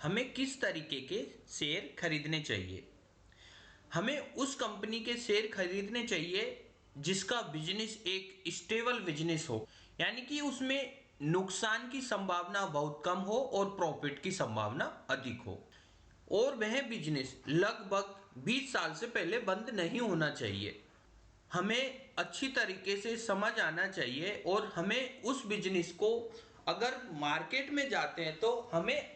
हमें किस तरीके के शेयर खरीदने चाहिए। हमें उस कंपनी के शेयर खरीदने चाहिए जिसका बिजनेस एक स्टेबल बिजनेस हो, यानी कि उसमें नुकसान की संभावना बहुत कम हो और प्रॉफिट की संभावना अधिक हो, और वह बिजनेस लगभग 20 साल से पहले बंद नहीं होना चाहिए। हमें अच्छी तरीके से समझ आना चाहिए और हमें उस बिजनेस को अगर मार्केट में जाते हैं तो हमें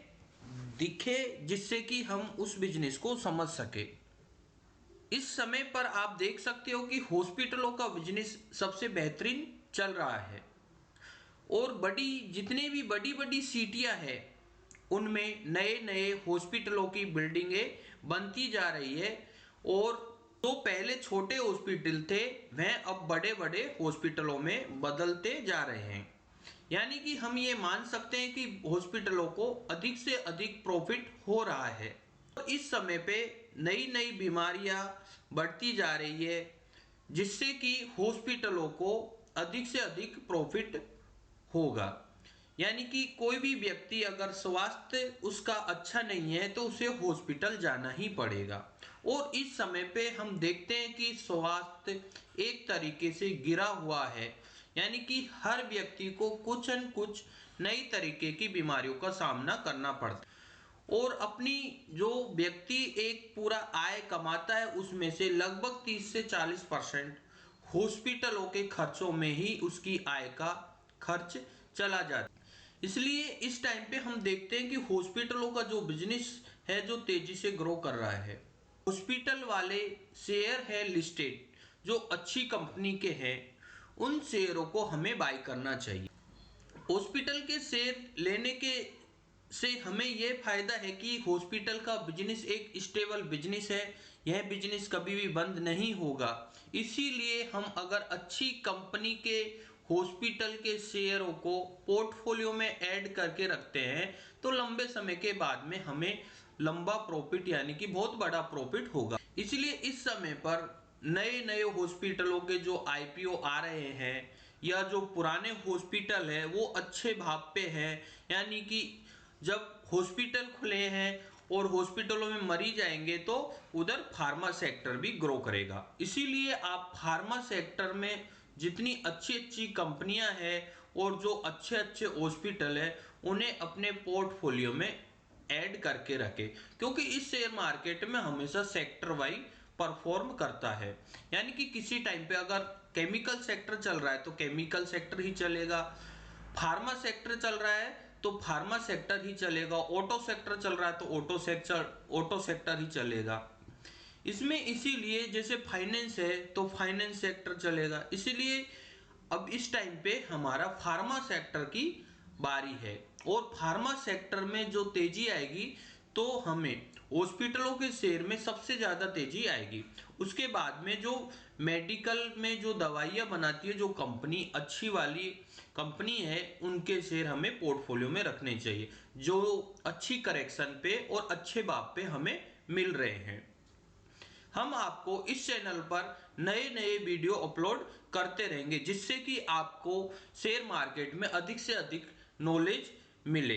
दिखे, जिससे कि हम उस बिजनेस को समझ सके। इस समय पर आप देख सकते हो कि हॉस्पिटलों का बिजनेस सबसे बेहतरीन चल रहा है, और जितने भी बड़ी बड़ी सिटियां हैं उनमें नए नए हॉस्पिटलों की बिल्डिंगें बनती जा रही है, और तो पहले छोटे हॉस्पिटल थे वह अब बड़े बड़े हॉस्पिटलों में बदलते जा रहे हैं। यानी कि हम ये मान सकते हैं कि हॉस्पिटलों को अधिक से अधिक प्रॉफिट हो रहा है। तो इस समय पे नई नई बीमारियां बढ़ती जा रही है, जिससे कि हॉस्पिटलों को अधिक से अधिक प्रॉफिट होगा। यानी कि कोई भी व्यक्ति अगर स्वास्थ्य उसका अच्छा नहीं है तो उसे हॉस्पिटल जाना ही पड़ेगा, और इस समय पे हम देखते हैं कि स्वास्थ्य एक तरीके से गिरा हुआ है। यानी कि हर व्यक्ति को कुछ न कुछ नई तरीके की बीमारियों का सामना करना पड़ता है, और अपनी जो व्यक्ति एक पूरा आय कमाता है उसमें से लगभग 30 से 40% हॉस्पिटलों के खर्चों में ही उसकी आय का खर्च चला जाता है। इसलिए इस टाइम पे हम देखते हैं कि हॉस्पिटलों का जो बिजनेस है जो तेजी से ग्रो कर रहा है। हॉस्पिटल वाले शेयर है लिस्टेड जो अच्छी कंपनी के हैं, उन शेयरों को हमें बाय करना चाहिए। हॉस्पिटल के शेयर लेने के से हमें यह फायदा है कि हॉस्पिटल का बिजनेस एक स्टेबल बिजनेस है, यह बिजनेस कभी भी बंद नहीं होगा। इसीलिए हम अगर अच्छी कंपनी के हॉस्पिटल के शेयरों को पोर्टफोलियो में ऐड करके रखते हैं तो लंबे समय के बाद में हमें लंबा प्रॉफिट यानी कि बहुत बड़ा प्रॉफिट होगा। इसलिए इस समय पर नए नए हॉस्पिटलों के जो आईपीओ आ रहे हैं, या जो पुराने हॉस्पिटल है वो अच्छे भाव पे हैं। यानी कि जब हॉस्पिटल खुले हैं और हॉस्पिटलों में मरीज आएंगे तो उधर फार्मा सेक्टर भी ग्रो करेगा। इसीलिए आप फार्मा सेक्टर में जितनी अच्छी अच्छी कंपनियां हैं और जो अच्छे अच्छे हॉस्पिटल है उन्हें अपने पोर्टफोलियो में ऐड करके रखें, क्योंकि इस शेयर मार्केट में हमेशा सेक्टर वाइज परफॉर्म करता है। यानी कि किसी टाइम पे अगर केमिकल सेक्टर चल रहा है तो केमिकल सेक्टर ही चलेगा, फार्मा सेक्टर चल रहा है तो फार्मा सेक्टर ही चलेगा, ऑटो सेक्टर चल रहा है तो ऑटो सेक्टर ही चलेगा। इसमें इसीलिए जैसे फाइनेंस है तो फाइनेंस सेक्टर चलेगा। इसीलिए अब इस टाइम पे हमारा फार्मा सेक्टर की बारी है, और फार्मा सेक्टर में जो तेजी आएगी तो हमें हॉस्पिटलों के शेयर में सबसे ज्यादा तेजी आएगी। उसके बाद में जो मेडिकल में जो दवाइयां बनाती है जो कंपनी अच्छी वाली कंपनी है उनके शेयर हमें पोर्टफोलियो में रखने चाहिए, जो अच्छी करेक्शन पे और अच्छे भाव पे हमें मिल रहे हैं। हम आपको इस चैनल पर नए नए वीडियो अपलोड करते रहेंगे, जिससे कि आपको शेयर मार्केट में अधिक से अधिक नॉलेज मिले।